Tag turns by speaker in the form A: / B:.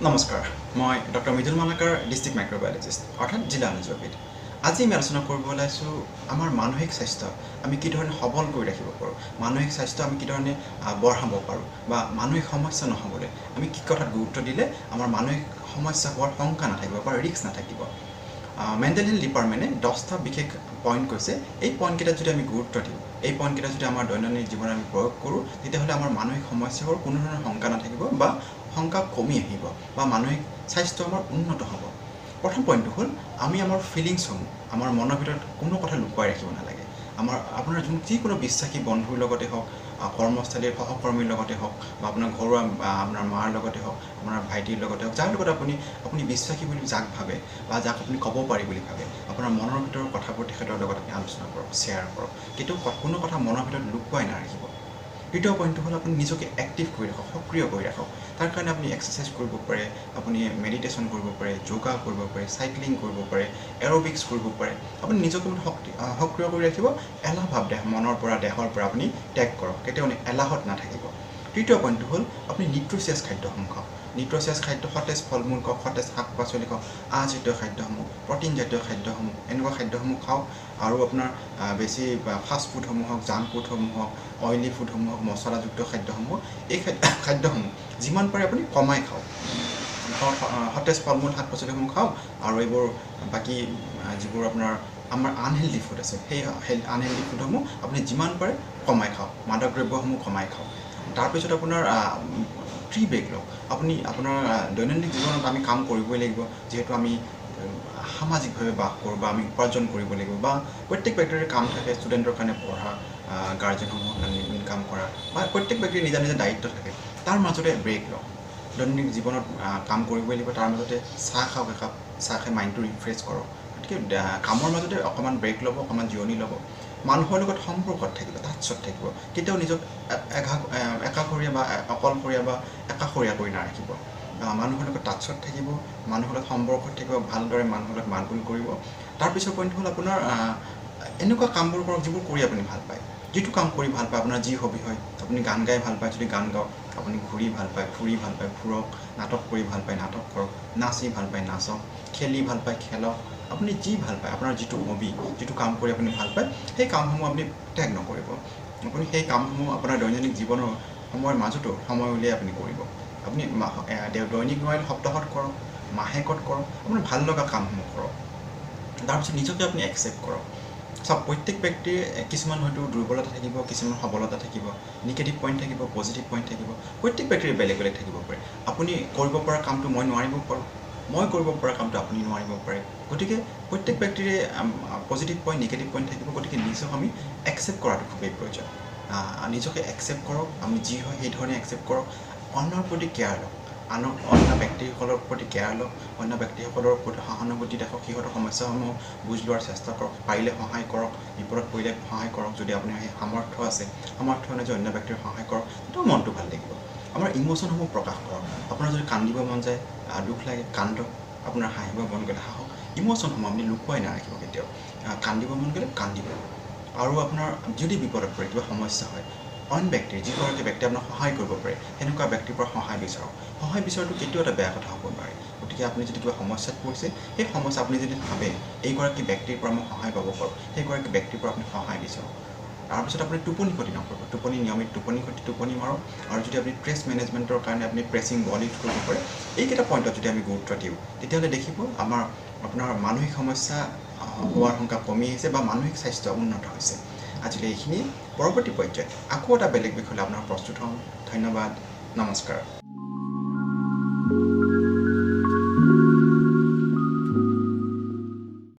A: নমস্কাৰ মই doctor Mridul Malakar district microbiologist অৰ্থাৎ জিলা অনুজীৱবিদ আজি আমি আলোচনা কৰিব ওলাইছোঁ আমাৰ মানসিক স্বাস্থ্য আমি কি ধৰণে সবল কৰি ৰাখিব পাৰোঁ মানসিক স্বাস্থ্য আমি কি ধৰণে বঢ়াব পাৰোঁ বা মানসিক সমস্যা নহ'বলৈ আমি কি কথাত গুৰুত্ব দিলে আমাৰ মানসিক সমস্যা হোৱাৰ শংকা নাথাকিব বা ৰিস্ক নাথাকিব মেণ্টেল হেল্থ ডিপাৰ্টমেণ্টে 10টা বিশেষ পইণ্ট কৈছে এই পইণ্টকেইটাত যদি আমি গুৰুত্ব দিওঁ এই পইণ্টকেইটা যদি আমাৰ দৈনন্দিন জীৱনত আমি প্ৰয়োগ কৰোঁ তেতিয়াহ'লে আমাৰ মানসিক সমস্যাবোৰ কোনো ধৰণৰ শংকা নাথাকিব বা শংকা কমি আহিব বা মানসিক স্বাস্থ্য আমাৰ উন্নত হ'ব প্ৰথম পইণ্টটো হ'ল আমি আমাৰ ফিলিংছসমূহ আমাৰ মনৰ ভিতৰত কোনো কথা লুকুৱাই ৰাখিব নালাগে আপোনাৰ যিকোনো বিশ্বাসী বন্ধুৰ লগতে হওক কৰ্মস্থলীৰ সহকৰ্মীৰ লগতে হওক বা আপোনাৰ ঘৰুৱা আপোনাৰ মাৰ লগতে হওক আপোনাৰ ভাইটিৰ লগতে হওক যাৰ লগত আপুনি বিশ্বাসী বুলি যাক ভাবে বা যাক আপুনি ক'ব পাৰি বুলি ভাবে আপোনাৰ মনৰ ভিতৰৰ কথাবোৰ তেখেতৰ লগত আপুনি আলোচনা কৰক শ্বেয়াৰ কৰক কেতিয়াও কোনো কথা মনৰ ভিতৰত লুকুৱাই নাৰাখিব দ্বিতীয় পইণ্টটো হ'ল আপুনি নিজকে এক্টিভ কৰি ৰাখক সক্ৰিয় কৰি ৰাখক তাৰ কাৰণে আপুনি এক্সাৰচাইজ কৰিব পাৰে আপুনি মেডিটেশ্যন কৰিব পাৰে যোগা কৰিব পাৰে চাইক্লিং কৰিব পাৰে এৰ'বিক্স কৰিব পাৰে আপুনি নিজকে সক্ৰিয় কৰি ৰাখিব এলাহ ভাৱ মনৰ পৰা দেহৰ পৰা আপুনি ত্যাগ কৰক কেতিয়াও এলাহত নাথাকিব তৃতীয় পইণ্টটো হ'ল আপুনি নিউট্ৰিচিয়াছ খাদ্যসমূহ খাওক নিউট্ৰিচিয়াছ খাদ্য সতেজ ফল মূল খাওক সতেজ শাক পাচলি খাওক আঁহজাতীয় খাদ্যসমূহ প্ৰটিনজাতীয় খাদ্যসমূহ এনেকুৱা খাদ্যসমূহ খাওক আৰু আপোনাৰ বেছি ফাষ্ট ফুডসমূহ হওক জাংক ফুডসমূহ হওক অইলি ফুডসমূহ হওক মছলাযুক্ত খাদ্যসমূহ এই খাদ্যসমূহ যিমান পাৰে আপুনি কমাই খাওক সতেজ ফল মূল শাক পাচলিসমূহ খাওক আৰু এইবোৰ বাকী যিবোৰ আপোনাৰ আমাৰ আনহেল্ডি ফুড আছে সেই আনহেল্ডি ফুডসমূহ আপুনি যিমান পাৰে কমাই খাওক মাদক দ্ৰব্যসমূহ কমাই খাওক তাৰপিছত আপোনাৰ ট্ৰি ব্ৰেক লওক আপুনি আপোনাৰ দৈনন্দিন জীৱনত আমি কাম কৰিবই লাগিব যিহেতু আমি সামাজিকভাৱে বাস কৰোঁ বা আমি উপাৰ্জন কৰিব লাগিব বা প্ৰত্যেক ব্যক্তিৰে কাম থাকে ষ্টুডেণ্টৰ কাৰণে পঢ়া গাৰ্জেনসমূহৰ কাৰণে ইনকাম কৰা বা প্ৰত্যেক ব্যক্তিৰ নিজা নিজা দায়িত্ব থাকে তাৰ মাজতে ব্ৰেক লওক দৈনন্দিন জীৱনত কাম কৰিবই লাগিব তাৰ মাজতে চাহ খাওক একাপ চাহ খাই মাইণ্ডটো ৰিফ্ৰেছ কৰক গতিকে কামৰ মাজতে অকণমান ব্ৰেক ল'ব অকণমান জিৰণি ল'ব মানুহৰ লগত সম্পৰ্কত থাকিব টাচত থাকিব কেতিয়াও নিজক একাষৰীয়া বা অকলশৰীয়া বা একাষৰীয়া কৰি নাৰাখিব মানুহৰ লগত টাচত থাকিব মানুহৰ লগত সম্পৰ্কত থাকিব ভালদৰে মানুহৰ লগত মাতবোল কৰিব তাৰপিছৰ পইণ্ট হ'ল আপোনাৰ এনেকুৱা কামবোৰ কৰক যিবোৰ কৰি আপুনি ভাল পায় যিটো কাম কৰি ভাল পায় আপোনাৰ যি হবি হয় আপুনি গান গাই ভাল পায় যদি গান গাওক আপুনি ঘূৰি ভাল পায় ফুৰি ভাল পায় ফুৰক নাটক কৰি ভাল পায় নাটক কৰক নাচি ভাল পায় নাচক খেলি ভাল পায় খেলক আপুনি যি ভাল পায় আপোনাৰ যিটো হবি যিটো কাম কৰি আপুনি ভাল পায় সেই কামসমূহ আপুনি ত্যাগ নকৰিব আপুনি সেই কামসমূহ আপোনাৰ দৈনন্দিন জীৱনৰ সময়ৰ মাজতো সময় উলিয়াই আপুনি কৰিব আপুনি দৈনিক নোৱাৰিলে সপ্তাহত কৰক মাহেকত কৰক আপুনি ভাল লগা কামসমূহ কৰক তাৰপিছত নিজকে আপুনি একচেপ্ট কৰক চাওক প্ৰত্যেক ব্যক্তিৰ কিছুমান হয়তো দুৰ্বলতা থাকিব কিছুমান সবলতা থাকিব নিগেটিভ পইণ্ট থাকিব পজিটিভ পইণ্ট থাকিব প্ৰত্যেক ব্যক্তিৰ বেলেগ বেলেগ থাকিব পাৰে আপুনি কৰিব পৰা কামটো মই নোৱাৰিব পাৰোঁ মই কৰিব পৰা কামটো আপুনি নোৱাৰিব পাৰে গতিকে প্ৰত্যেক ব্যক্তিৰে পজিটিভ পইণ্ট নিগেটিভ পইণ্ট থাকিব গতিকে নিজক আমি একচেপ্ট কৰাটো খুবেই প্ৰয়োজন নিজকে একচেপ্ট কৰক আমি যি হয় সেই ধৰণে একচেপ্ট কৰক অন্যৰ প্ৰতি কেয়াৰ লওক অন্য ব্যক্তিসকলৰ প্ৰতি কেয়াৰ লওক অন্য ব্যক্তিসকলৰ প্ৰতি সহানুভূতি দেখক সিহঁতৰ সমস্যাসমূহ বুজ লোৱাৰ চেষ্টা কৰক পাৰিলে সহায় কৰক বিপদত পৰিলে সহায় কৰক যদি আপোনাৰ সেই সামৰ্থ্য আছে সামৰ্থ্য অনুযায়ী অন্য ব্যক্তিৰ সহায় কৰক তেতিয়াও মনটো ভাল লাগিব আমাৰ ইম'শ্যনসমূহ প্ৰকাশ কৰক আপোনাৰ যদি কান্দিব মন যায় দুখ লাগে কান্দক আপোনাৰ হাঁহিব মন গ'লে হাঁহক ইম'শ্যনসমূহ আপুনি লুকুৱাই নাৰাখিব কেতিয়াও কান্দিব মন গ'লে কান্দিব আৰু আপোনাৰ যদি বিপদত পৰে কিবা সমস্যা হয় অইন ব্যক্তিৰ যিগৰাকী ব্যক্তি আপোনাক সহায় কৰিব পাৰে সেনেকুৱা ব্যক্তিৰ পৰা সহায় বিচাৰক সহায় বিচৰাটো কেতিয়াও এটা বেয়া কথা হ'ব নোৱাৰে গতিকে আপুনি যদি কিবা সমস্যাত পৰিছে সেই সমস্যা আপুনি যদি ভাবে এইগৰাকী ব্যক্তিৰ পৰা মই সহায় পাব পাৰোঁ সেইগৰাকী ব্যক্তিৰ পৰা আপুনি সহায় বিচাৰক তাৰপিছত আপুনি টোপনি ক্ষতি নকৰিব নিয়মিত টোপনি মাৰক আৰু যদি আপুনি ষ্ট্ৰেছ মেনেজমেণ্টৰ কাৰণে আপুনি প্ৰেছিং বডি কৰিব পাৰে এইকেইটা পইণ্টত যদি আমি গুৰুত্ব দিওঁ তেতিয়াহ'লে দেখিব আপোনাৰ মানসিক সমস্যা হোৱাৰ শংকা কমি আহিছে বা মানসিক স্বাস্থ্য উন্নত হৈছে আজিলৈ এইখিনি পৰৱৰ্তী পৰ্যায়ত আকৌ এটা বেলেগ বিষয়লৈ আপোনাৰ প্ৰস্তুত হ'ম ধন্যবাদ নমস্কাৰ